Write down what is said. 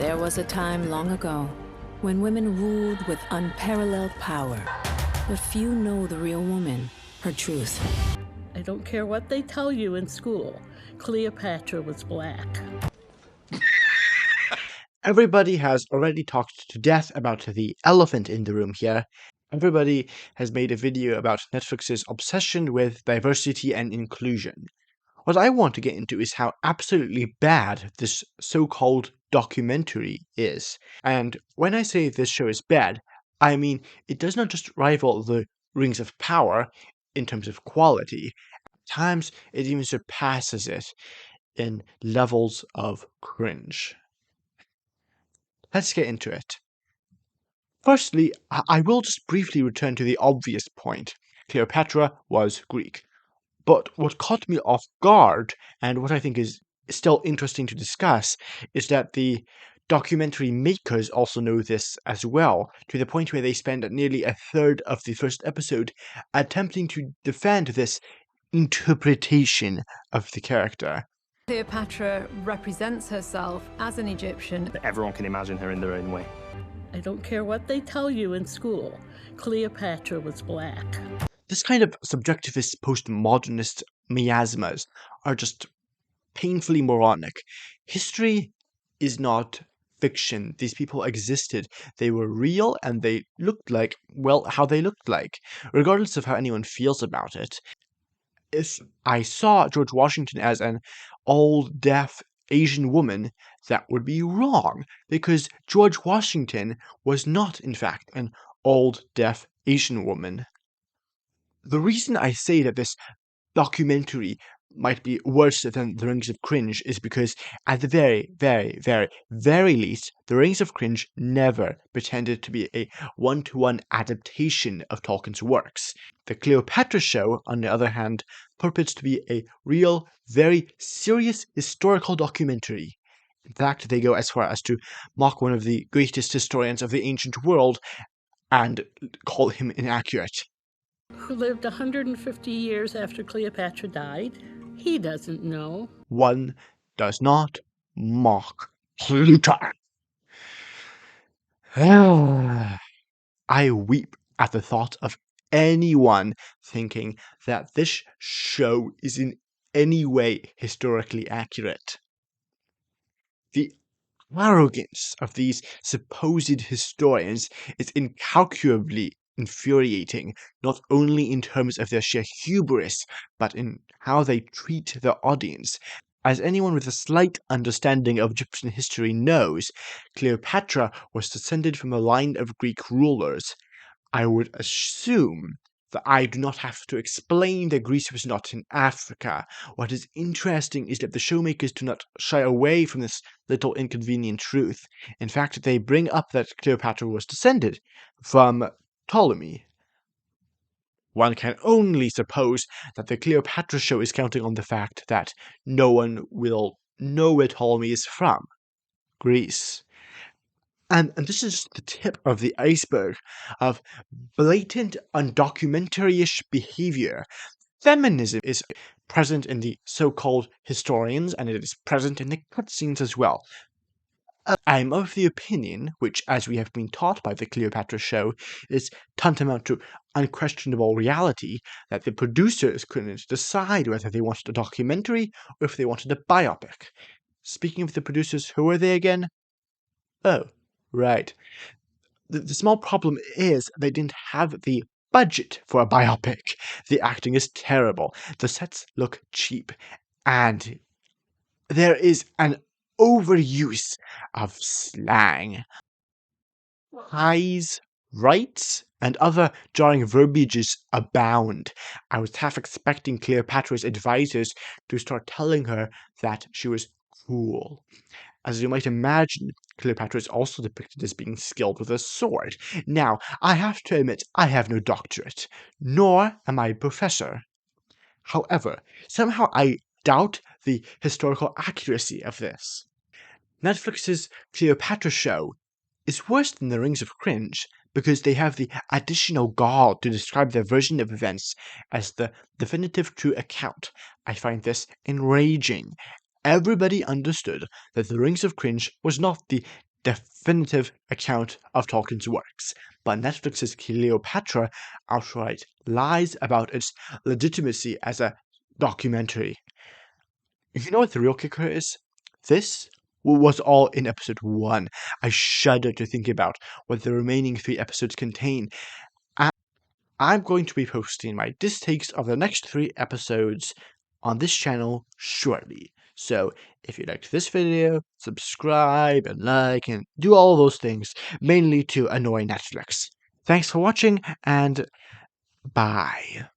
There was a time long ago when women ruled with unparalleled power. But few know the real woman, her truth. I don't care what they tell you in school. Cleopatra was black. Everybody has already talked to death about the elephant in the room here. Everybody has made a video about Netflix's obsession with diversity and inclusion. What I want to get into is how absolutely bad this so-called documentary is. And when I say this show is bad, I mean it does not just rival the Rings of Power in terms of quality. At times, it even surpasses it in levels of cringe. Let's get into it. Firstly, I will just briefly return to the obvious point. Cleopatra was Greek. But what caught me off guard, and what I think is still interesting to discuss, is that the documentary makers also know this as well, to the point where they spend nearly a third of the first episode attempting to defend this interpretation of the character. Cleopatra represents herself as an Egyptian. Everyone can imagine her in their own way. I don't care what they tell you in school. Cleopatra was black. This kind of subjectivist postmodernist miasmas are just painfully moronic. History is not fiction. These people existed. They were real and they looked like, well, how they looked like, regardless of how anyone feels about it. If I saw George Washington as an old, deaf Asian woman, that would be wrong, because George Washington was not, in fact, an old, deaf Asian woman. The reason I say that this documentary might be worse than The Rings of Cringe is because, at the very least, The Rings of Cringe never pretended to be a one-to-one adaptation of Tolkien's works. The Cleopatra show, on the other hand, purports to be a real, very serious historical documentary. In fact, they go as far as to mock one of the greatest historians of the ancient world and call him inaccurate. Who lived 150 years after Cleopatra died? He doesn't know. One does not mock Plutarch. I weep at the thought of anyone thinking that this show is in any way historically accurate. The arrogance of these supposed historians is incalculably infuriating, not only in terms of their sheer hubris, but in how they treat the audience. As anyone with a slight understanding of Egyptian history knows, Cleopatra was descended from a line of Greek rulers. I would assume that I do not have to explain that Greece was not in Africa. What is interesting is that the showmakers do not shy away from this little inconvenient truth. In fact, they bring up that Cleopatra was descended from Ptolemy. One can only suppose that the Cleopatra show is counting on the fact that no one will know where Ptolemy is from. Greece. And this is the tip of the iceberg of blatant, undocumentary-ish behavior. Feminism is present in the so-called historians, and it is present in the cutscenes as well. I'm of the opinion, which, as we have been taught by the Cleopatra show, is tantamount to unquestionable reality, that the producers couldn't decide whether they wanted a documentary or if they wanted a biopic. Speaking of the producers, who were they again? Oh, right. The small problem is they didn't have the budget for a biopic. The acting is terrible, the sets look cheap, and there is an overuse of slang. Highs, rights, and other jarring verbiages abound. I was half expecting Cleopatra's advisors to start telling her that she was cool. As you might imagine, Cleopatra is also depicted as being skilled with a sword. Now, I have to admit, I have no doctorate, nor am I a professor. However, somehow I doubt the historical accuracy of this. Netflix's Cleopatra show is worse than The Rings of Cringe because they have the additional gall to describe their version of events as the definitive true account. I find this enraging. Everybody understood that The Rings of Cringe was not the definitive account of Tolkien's works, but Netflix's Cleopatra outright lies about its legitimacy as a documentary. You know what the real kicker is? This was all in episode 1. I shudder to think about what the remaining 3 episodes contain. I'm going to be posting my distakes of the next 3 episodes on this channel shortly. So if you liked this video, subscribe and like and do all those things, mainly to annoy Netflix. Thanks for watching and bye.